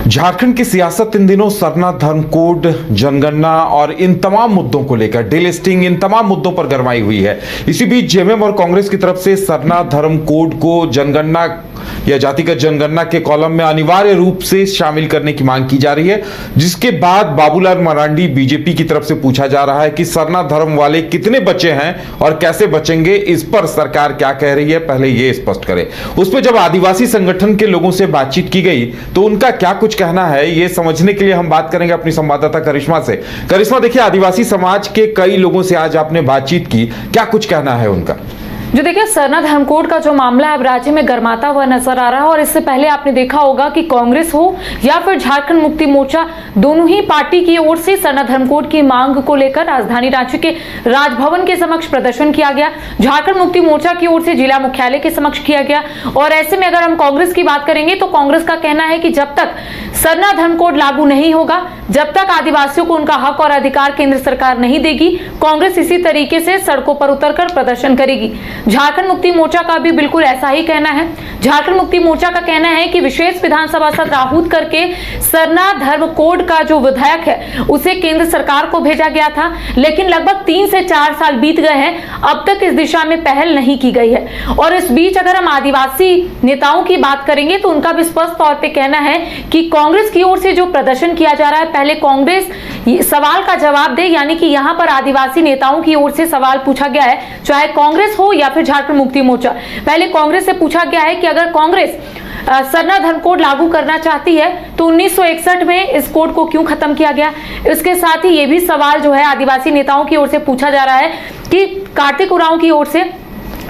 झारखंड की सियासत इन दिनों सरना, धर्म कोड, जनगणना और इन तमाम मुद्दों को लेकर, डिलिस्टिंग, इन तमाम मुद्दों पर गरमाई हुई है। इसी बीच जेएमएम और कांग्रेस की तरफ से सरना, धर्म कोड को जनगणना या जातिगत जनगणना के कॉलम में अनिवार्य रूप से शामिल करने की मांग की जा रही है, जिसके बाद बाबूलाल मरांडी बीजेपी की तरफ से पूछा जा रहा है कि सरना धर्म वाले कितने बचे हैं और कैसे बचेंगे। इस पर सरकार क्या कह रही है, पहले ये स्पष्ट करे। उस पर जब आदिवासी संगठन के लोगों से बातचीत की गई तो उनका क्या कुछ कहना है, ये समझने के लिए हम बात करेंगे अपनी संवाददाता करिश्मा से। करिश्मा, देखिए, आदिवासी समाज के कई लोगों से आज आपने बातचीत की, क्या कुछ कहना है उनका? जो देखिए, सरना धर्म कोड का जो मामला है अब राज्य में गरमाता हुआ नजर आ रहा है। और इससे पहले आपने देखा होगा कि कांग्रेस हो या फिर झारखंड मुक्ति मोर्चा, दोनों ही पार्टी की ओर से सरना धर्म कोड की मांग को लेकर राजधानी रांची के राजभवन के समक्ष प्रदर्शन किया गया। झारखंड मुक्ति मोर्चा की ओर से जिला मुख्यालय के समक्ष किया गया। और ऐसे में अगर हम कांग्रेस की बात करेंगे तो कांग्रेस का कहना है कि जब तक सरना धर्म कोड लागू नहीं होगा, जब तक आदिवासियों को उनका हक और अधिकार केंद्र सरकार नहीं देगी, कांग्रेस इसी तरीके से सड़कों पर उतरकर प्रदर्शन करेगी। झारखंड मुक्ति मोर्चा का भी बिल्कुल ऐसा ही कहना है। झारखंड मुक्ति मोर्चा का कहना है कि विशेष विधानसभा सत्र आहूत करके सरना धर्म कोड का जो विधेयक है उसे केंद्र सरकार को भेजा गया था, लेकिन लगभग 3 से 4 साल बीत गए हैं, अब तक इस दिशा में पहल नहीं की गई है। और इस बीच अगर हम आदिवासी नेताओं की बात करेंगे तो उनका भी स्पष्ट तौर पर कहना है कि कांग्रेस की ओर से जो प्रदर्शन किया जा रहा है, पहले कांग्रेस सवाल का जवाब दे, यानी कि यहां पर आदिवासी नेताओं की ओर से सवाल पूछा गया है, चाहे कांग्रेस हो या फिर झारखंड मुक्ति मोर्चा। पहले कांग्रेस से पूछा गया है कि अगर कांग्रेस सरना धर्म कोड लागू करना चाहती है तो 1961 में इस कोड को क्यों खत्म किया गया। इसके साथ ही ये भी सवाल जो है आदिवासी नेताओं की ओर से पूछा जा रहा है कि कार्तिक उरांव की ओर से,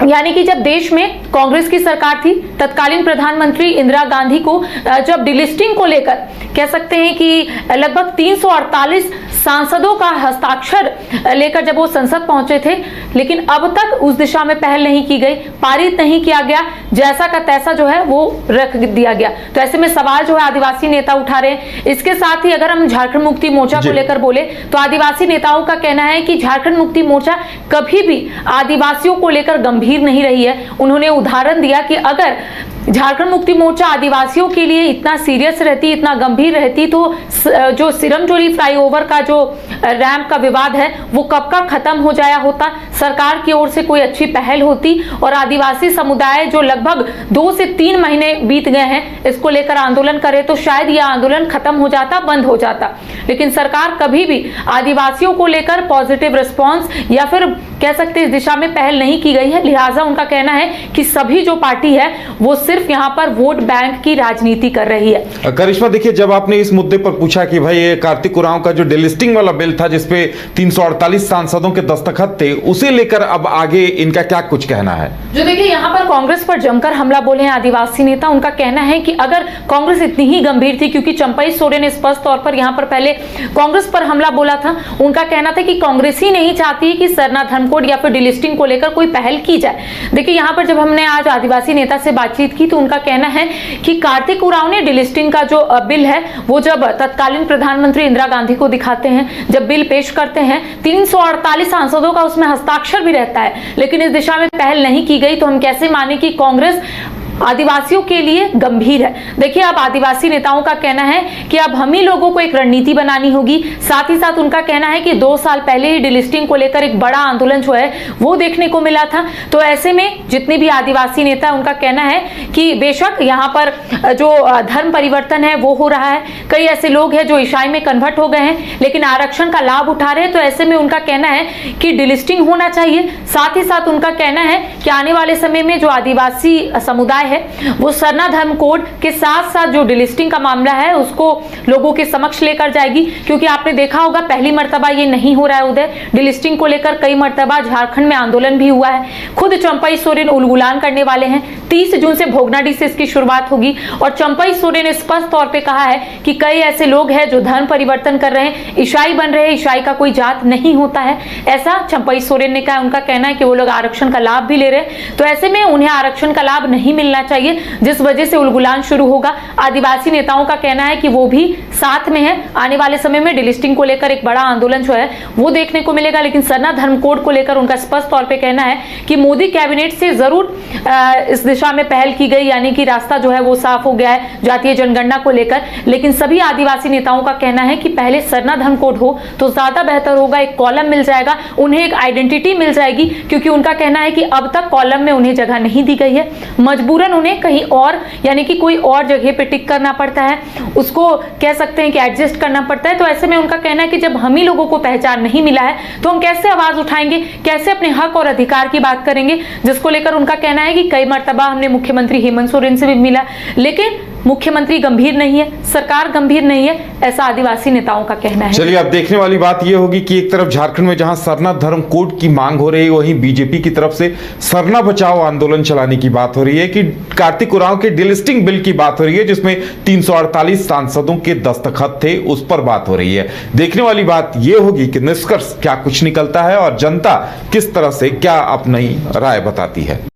यानी कि जब देश में कांग्रेस की सरकार थी, तत्कालीन प्रधानमंत्री इंदिरा गांधी को जब डिलिस्टिंग को लेकर कह सकते हैं कि लगभग 348 सांसदों का हस्ताक्षर लेकर जब वो संसद पहुंचे थे, लेकिन अब तक उस दिशा में पहल नहीं की गई, पारित नहीं किया गया, जैसा का तैसा जो है वो रख दिया गया। तो ऐसे में सवाल जो है आदिवासी नेता उठा रहे हैं। इसके साथ ही अगर हम झारखंड मुक्ति मोर्चा को लेकर बोले तो आदिवासी नेताओं का कहना है कि झारखंड मुक्ति मोर्चा कभी भी आदिवासियों को लेकर गंभीर नहीं रही है। उन्होंने उदाहरण दिया कि अगर झारखंड मुक्ति मोर्चा आदिवासियों के लिए इतना सीरियस रहती, इतना गंभीर रहती, तो जो सिरमजोली फ्लाईओवर का जो रैंप का विवाद है वो कब का खत्म हो जाया होता, सरकार की ओर से कोई अच्छी पहल होती और आदिवासी समुदाय जो लगभग 2 से 3 महीने बीत गए हैं इसको लेकर आंदोलन करे तो शायद यह आंदोलन खत्म हो जाता, बंद हो जाता। लेकिन सरकार कभी भी आदिवासियों को लेकर पॉजिटिव रिस्पॉन्स या फिर कह सकते इस दिशा में पहल नहीं की गई है। लिहाजा उनका कहना है कि सभी जो पार्टी है वो सिर्फ यहाँ पर वोट बैंक की राजनीति कर रही है। करिश्मा, देखिए, जब आपने इस मुद्दे पर पूछा कि भाई ये कार्तिक उरांव का जो डिलिस्टिंग वाला बिल था जिसपे 348 सांसदों के दस्तखत थे, उसे लेकर अब आगे इनका क्या कुछ कहना है? जो देखिए, यहाँ पर कांग्रेस पर जमकर हमला बोले हैं आदिवासी नेता। उनका कहना है कि अगर कांग्रेस इतनी ही गंभीर थी, क्योंकि चंपई सोरेन ने स्पष्ट तौर पर यहाँ पर पहले कांग्रेस पर हमला बोला था, उनका कहना था कि कांग्रेस ही नहीं चाहती कि सरना धर्म कोड या फिर डिलिस्टिंग को लेकर कोई पहल की जाए। देखिए, यहाँ पर जब हमने आज आदिवासी नेता से बातचीत की तो उनका कहना है कि कार्तिक उरांव ने डिलिस्टिंग का जो बिल है वो जब तत्कालीन प्रधानमंत्री इंदिरा गांधी को दिखाते हैं, जब बिल पेश करते हैं, 348 सांसदों का उसमें हस्ताक्षर भी रहता है, लेकिन इस दिशा में पहल नहीं की गई, तो हम कैसे माने कि कांग्रेस आदिवासियों के लिए गंभीर है। देखिए, अब आदिवासी नेताओं का कहना है कि अब हम ही लोगों को एक रणनीति बनानी होगी। साथ ही साथ उनका कहना है कि 2 साल पहले ही डिलिस्टिंग को लेकर एक बड़ा आंदोलन जो है वो देखने को मिला था। तो ऐसे में जितने भी आदिवासी नेता, उनका कहना है कि बेशक यहाँ पर जो धर्म परिवर्तन है वो हो रहा है, कई ऐसे लोग हैं जो ईसाई में कन्वर्ट हो गए हैं लेकिन आरक्षण का लाभ उठा रहे हैं, तो ऐसे में उनका कहना है कि डिलिस्टिंग होना चाहिए। साथ ही साथ उनका कहना है कि आने वाले समय में जो आदिवासी समुदाय है वो सरना धर्म कोड के साथ साथ जो डिलिस्टिंग का मामला है उसको लोगों के समक्ष लेकर जाएगी, क्योंकि आपने देखा होगा पहली मर्तबा ये नहीं हो रहा है उदय। डिलिस्टिंग को लेकर कई मर्तबा झारखंड में आंदोलन भी हुआ है। खुद चंपई सोरेन उलगुलान करने वाले हैं। 30 जून से भोगनाडी से इसकी शुरुआत होगी और चंपई सोरेन ने स्पष्ट तौर पे कहा है कि कई ऐसे लोग हैं जो धर्म परिवर्तन कर रहे हैं, ईसाई बन रहे हैं, ईसाई का कोई जात नहीं होता है, ऐसा चंपई सोरेन ने कहा। उनका कहना है कि वो लोग आरक्षण का लाभ भी ले रहे हैं, तो ऐसे में उन्हें आरक्षण का लाभ नहीं मिलना मिलना चाहिए, जिस वजह से उलगुलान शुरू होगा। आदिवासी नेताओं का कहना है कि वो भी साथ में है। आने वाले समय में डिलिस्टिंग को लेकर एक बड़ा आंदोलन जो है वो देखने को मिलेगा। लेकिन सरना धर्म कोड को लेकर उनका स्पष्ट तौर पे कहना है कि मोदी कैबिनेट से जरूर इस दिशा में पहल की गई, यानी कि रास्ता जो है वो साफ हो गया है जातीय जनगणना को लेकर। लेकिन सभी आदिवासी नेताओं का कहना है कि पहले सरना धर्म कोड हो तो ज्यादा बेहतर होगा। एक कॉलम मिल जाएगा, उन्हें एक आइडेंटिटी मिल जाएगी, क्योंकि उनका कहना है कि अब तक कॉलम में उन्हें जगह नहीं दी गई है। मजबूरन उन्हें कहीं और, यानी कि कोई और जगह पे टिक करना पड़ता है, उसको कह सकते हैं कि एडजस्ट करना पड़ता है। तो ऐसे में उनका कहना है कि जब हम ही लोगों को पहचान नहीं मिला है तो हम कैसे आवाज उठाएंगे, कैसे अपने हक और अधिकार की बात करेंगे, जिसको लेकर उनका कहना है कि कई मर्तबा हमने मुख्यमंत्री हेमंत सोरेन से भी मिला, लेकिन मुख्यमंत्री गंभीर नहीं है, सरकार गंभीर नहीं है, ऐसा आदिवासी नेताओं का कहना है। चलिए, अब देखने वाली बात यह होगी कि एक तरफ झारखंड में जहां सरना धर्म कोड की मांग हो रही है, वहीं बीजेपी की तरफ से सरना बचाओ आंदोलन चलाने की बात हो रही है, कि कार्तिक उरांव के डिलिस्टिंग बिल की बात हो रही है, जिसमें 348 सांसदों के दस्तखत थे, उस पर बात हो रही है। देखने वाली बात यह होगी कि निष्कर्ष क्या कुछ निकलता है और जनता किस तरह से क्या अपनी राय बताती है।